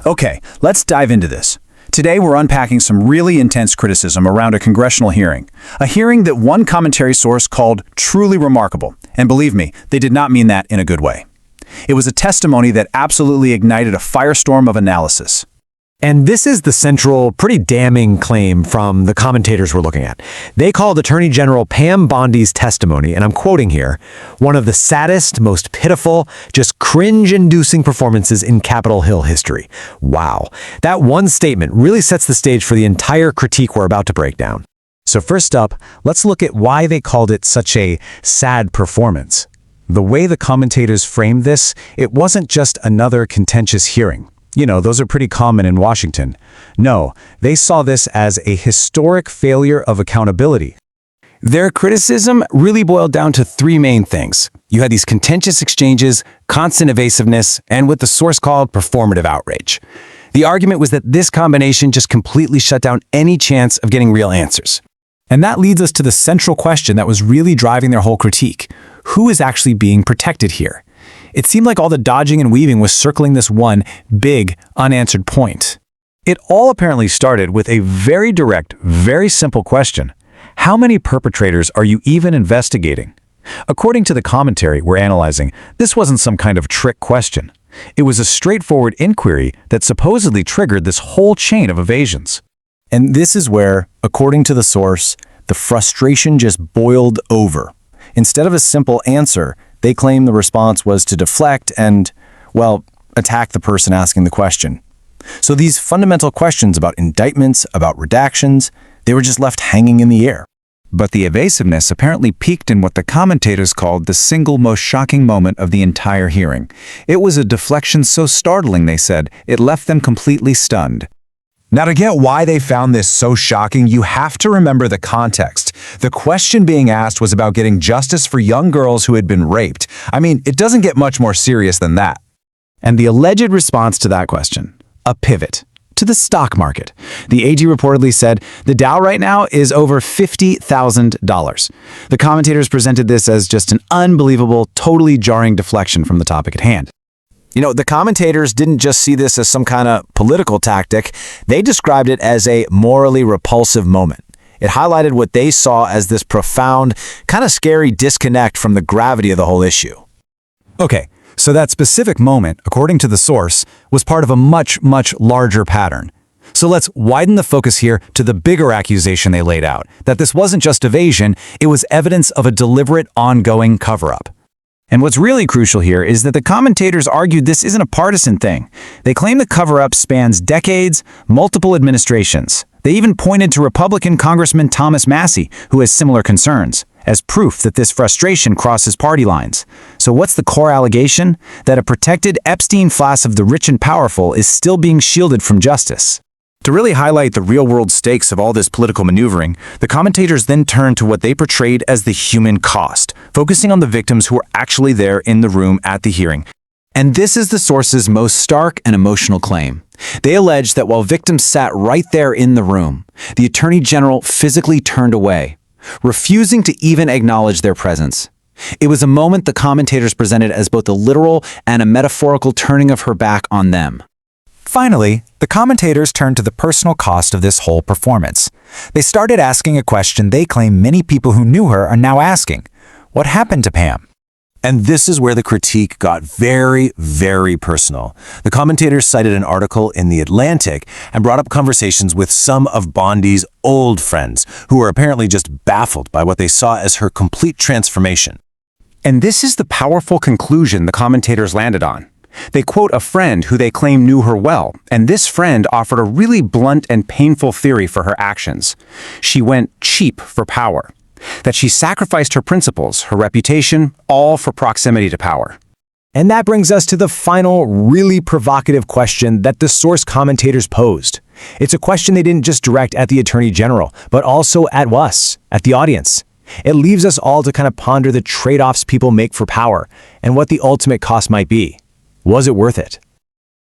Okay, let's dive into this. Today we're unpacking some really intense criticism around a congressional hearing. A hearing that one commentary source called truly remarkable. And believe me, they did not mean that in a good way. It was a testimony that absolutely ignited a firestorm of analysis. And this is the central, pretty damning claim from the commentators we're looking at. They called Attorney General Pam Bondi's testimony, and I'm quoting here, one of the saddest, most pitiful, just cringe-inducing performances in Capitol Hill history. Wow. That one statement really sets the stage for the entire critique we're about to break down. So first up, let's look at why they called it such a sad performance. The way the commentators framed this, it wasn't just another contentious hearing. You know, those are pretty common in Washington. No, they saw this as a historic failure of accountability. Their criticism really boiled down to three main things. You had these contentious exchanges, constant evasiveness, and what the source called performative outrage. The argument was that this combination just completely shut down any chance of getting real answers. And that leads us to the central question that was really driving their whole critique. Who is actually being protected here? It seemed like all the dodging and weaving was circling this one big, unanswered point. It all apparently started with a very direct, very simple question. How many perpetrators are you even investigating? According to the commentary we're analyzing, this wasn't some kind of trick question. It was a straightforward inquiry that supposedly triggered this whole chain of evasions. And this is where, according to the source, the frustration just boiled over. Instead of a simple answer, they claim the response was to deflect and, well, attack the person asking the question. So these fundamental questions about indictments, about redactions, they were just left hanging in the air. But the evasiveness apparently peaked in what the commentators called the single most shocking moment of the entire hearing. It was a deflection so startling, they said, it left them completely stunned. Now, to get why they found this so shocking, you have to remember the context. The question being asked was about getting justice for young girls who had been raped. I mean, it doesn't get much more serious than that. And the alleged response to that question, a pivot to the stock market. The AG reportedly said the Dow right now is over $50,000. The commentators presented this as just an unbelievable, totally jarring deflection from the topic at hand. You know, the commentators didn't just see this as some kind of political tactic. They described it as a morally repulsive moment. It highlighted what they saw as this profound, kind of scary disconnect from the gravity of the whole issue. Okay, so that specific moment, according to the source, was part of a much, much larger pattern. So let's widen the focus here to the bigger accusation they laid out, that this wasn't just evasion, it was evidence of a deliberate, ongoing cover-up. And what's really crucial here is that the commentators argued this isn't a partisan thing. They claim the cover-up spans decades, multiple administrations. They even pointed to Republican Congressman Thomas Massie, who has similar concerns, as proof that this frustration crosses party lines. So what's the core allegation? That a protected Epstein class of the rich and powerful is still being shielded from justice. To really highlight the real-world stakes of all this political maneuvering, the commentators then turned to what they portrayed as the human cost, focusing on the victims who were actually there in the room at the hearing. And this is the source's most stark and emotional claim. They allege that while victims sat right there in the room, the Attorney General physically turned away, refusing to even acknowledge their presence. It was a moment the commentators presented as both a literal and a metaphorical turning of her back on them. Finally, the commentators turned to the personal cost of this whole performance. They started asking a question they claim many people who knew her are now asking. What happened to Pam? And this is where the critique got very, very personal. The commentators cited an article in The Atlantic and brought up conversations with some of Bondi's old friends, who were apparently just baffled by what they saw as her complete transformation. And this is the powerful conclusion the commentators landed on. They quote a friend who they claim knew her well, and this friend offered a really blunt and painful theory for her actions. She went cheap for power. That she sacrificed her principles, her reputation, all for proximity to power. And that brings us to the final, really provocative question that the source commentators posed. It's a question they didn't just direct at the Attorney General, but also at us, at the audience. It leaves us all to kind of ponder the trade-offs people make for power and what the ultimate cost might be. Was it worth it?